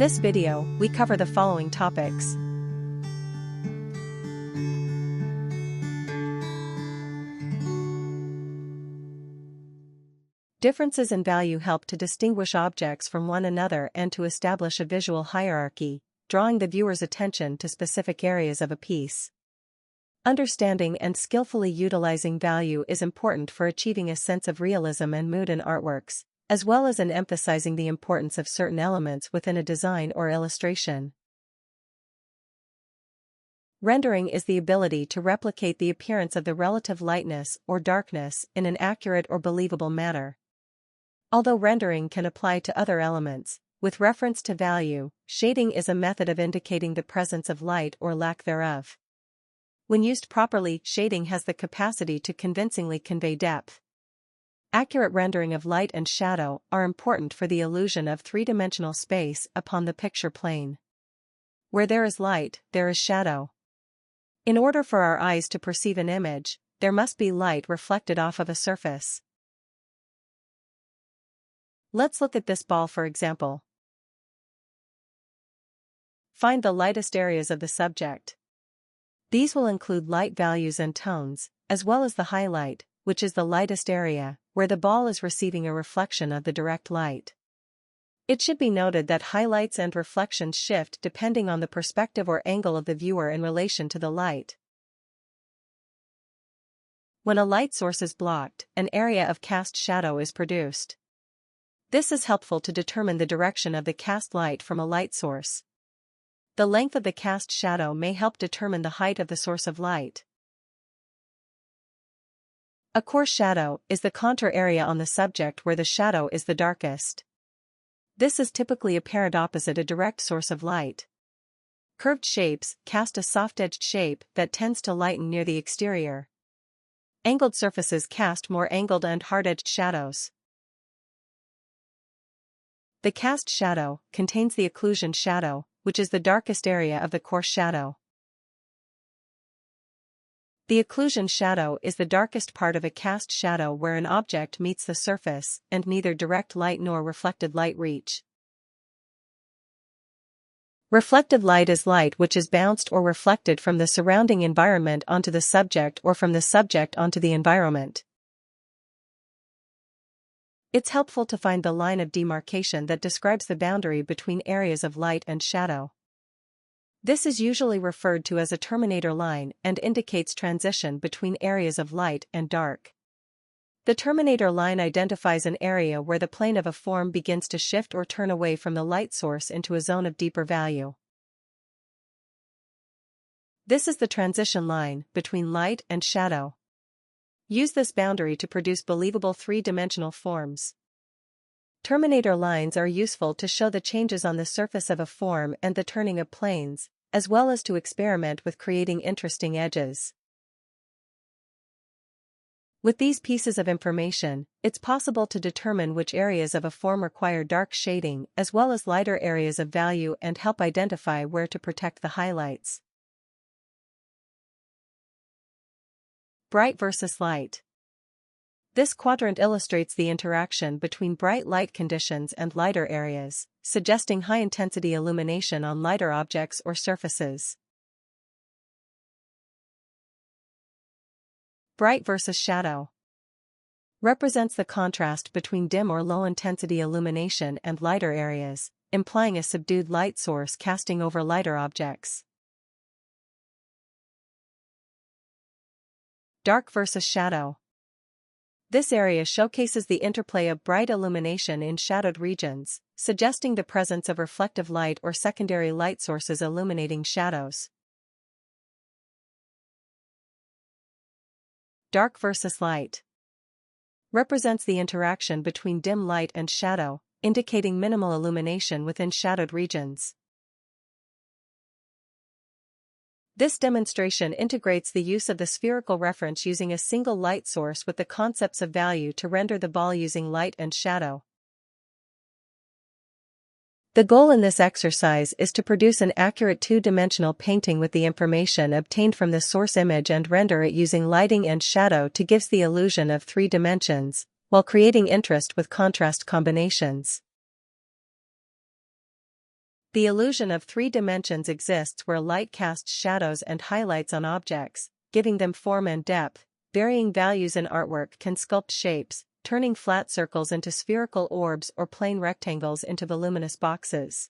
this video, we cover the following topics. Differences in value help to distinguish objects from one another and to establish a visual hierarchy, drawing the viewer's attention to specific areas of a piece. Understanding and skillfully utilizing value is important for achieving a sense of realism and mood in artworks, as well as in emphasizing the importance of certain elements within a design or illustration. Rendering is the ability to replicate the appearance of the relative lightness or darkness in an accurate or believable manner. Although rendering can apply to other elements, with reference to value, shading is a method of indicating the presence of light or lack thereof. When used properly, shading has the capacity to convincingly convey depth. Accurate rendering of light and shadow are important for the illusion of three-dimensional space upon the picture plane. Where there is light, there is shadow. In order for our eyes to perceive an image, there must be light reflected off of a surface. Let's look at this ball for example. Find the lightest areas of the subject. These will include light values and tones, as well as the highlight, which is the lightest area, where the ball is receiving a reflection of the direct light. It should be noted that highlights and reflections shift depending on the perspective or angle of the viewer in relation to the light. When a light source is blocked, an area of cast shadow is produced. This is helpful to determine the direction of the cast light from a light source. The length of the cast shadow may help determine the height of the source of light. A coarse shadow is the contour area on the subject where the shadow is the darkest. This is typically apparent opposite a direct source of light. Curved shapes cast a soft-edged shape that tends to lighten near the exterior. Angled surfaces cast more angled and hard-edged shadows. The cast shadow contains the occlusion shadow, which is the darkest area of the coarse shadow. The occlusion shadow is the darkest part of a cast shadow where an object meets the surface and neither direct light nor reflected light reach. Reflected light is light which is bounced or reflected from the surrounding environment onto the subject or from the subject onto the environment. It's helpful to find the line of demarcation that describes the boundary between areas of light and shadow. This is usually referred to as a terminator line and indicates transition between areas of light and dark. The terminator line identifies an area where the plane of a form begins to shift or turn away from the light source into a zone of deeper value. This is the transition line between light and shadow. Use this boundary to produce believable three-dimensional forms. Terminator lines are useful to show the changes on the surface of a form and the turning of planes, as well as to experiment with creating interesting edges. With these pieces of information, it's possible to determine which areas of a form require dark shading as well as lighter areas of value and help identify where to protect the highlights. Bright versus light. This quadrant illustrates the interaction between bright light conditions and lighter areas, suggesting high-intensity illumination on lighter objects or surfaces. Bright versus shadow. Represents the contrast between dim or low-intensity illumination and lighter areas, implying a subdued light source casting over lighter objects. Dark versus shadow. This area showcases the interplay of bright illumination in shadowed regions, suggesting the presence of reflective light or secondary light sources illuminating shadows. Dark versus light. Represents the interaction between dim light and shadow, indicating minimal illumination within shadowed regions. This demonstration integrates the use of the spherical reference using a single light source with the concepts of value to render the ball using light and shadow. The goal in this exercise is to produce an accurate two-dimensional painting with the information obtained from the source image and render it using lighting and shadow to give the illusion of three dimensions, while creating interest with contrast combinations. The illusion of three dimensions exists where light casts shadows and highlights on objects, giving them form and depth. Varying values in artwork can sculpt shapes, turning flat circles into spherical orbs or plain rectangles into voluminous boxes.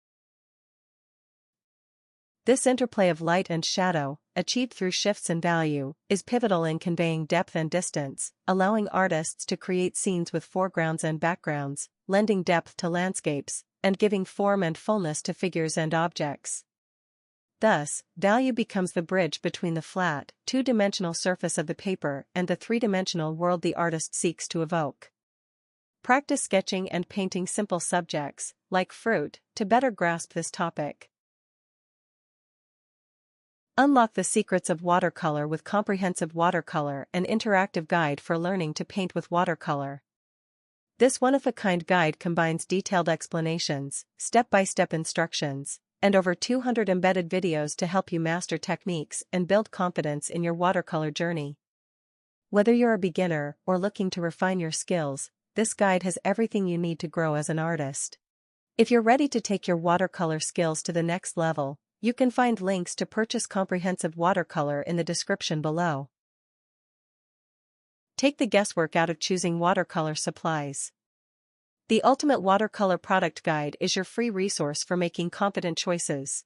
This interplay of light and shadow, achieved through shifts in value, is pivotal in conveying depth and distance, allowing artists to create scenes with foregrounds and backgrounds, lending depth to landscapes, and giving form and fullness to figures and objects. Thus, value becomes the bridge between the flat, two-dimensional surface of the paper and the three-dimensional world the artist seeks to evoke. Practice sketching and painting simple subjects, like fruit, to better grasp this topic. Unlock the secrets of watercolor with Comprehensive Watercolor, an interactive guide for learning to paint with watercolor. This one-of-a-kind guide combines detailed explanations, step-by-step instructions, and over 200 embedded videos to help you master techniques and build confidence in your watercolor journey. Whether you're a beginner or looking to refine your skills, this guide has everything you need to grow as an artist. If you're ready to take your watercolor skills to the next level, you can find links to purchase Comprehensive Watercolor in the description below. Take the guesswork out of choosing watercolor supplies. The Ultimate Watercolor Product Guide is your free resource for making confident choices.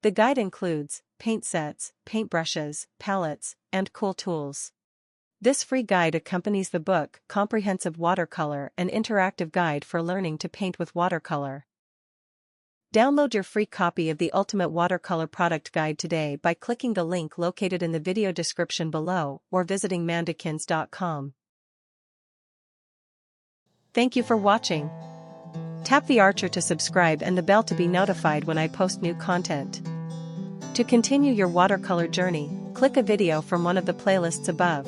The guide includes paint sets, paintbrushes, palettes, and cool tools. This free guide accompanies the book Comprehensive Watercolor, an interactive guide for learning to paint with watercolor. Download your free copy of the Ultimate Watercolor Product Guide today by clicking the link located in the video description below or visiting mandikins.com. Thank you for watching. Tap the archer to subscribe and the bell to be notified when I post new content. To continue your watercolor journey, click a video from one of the playlists above.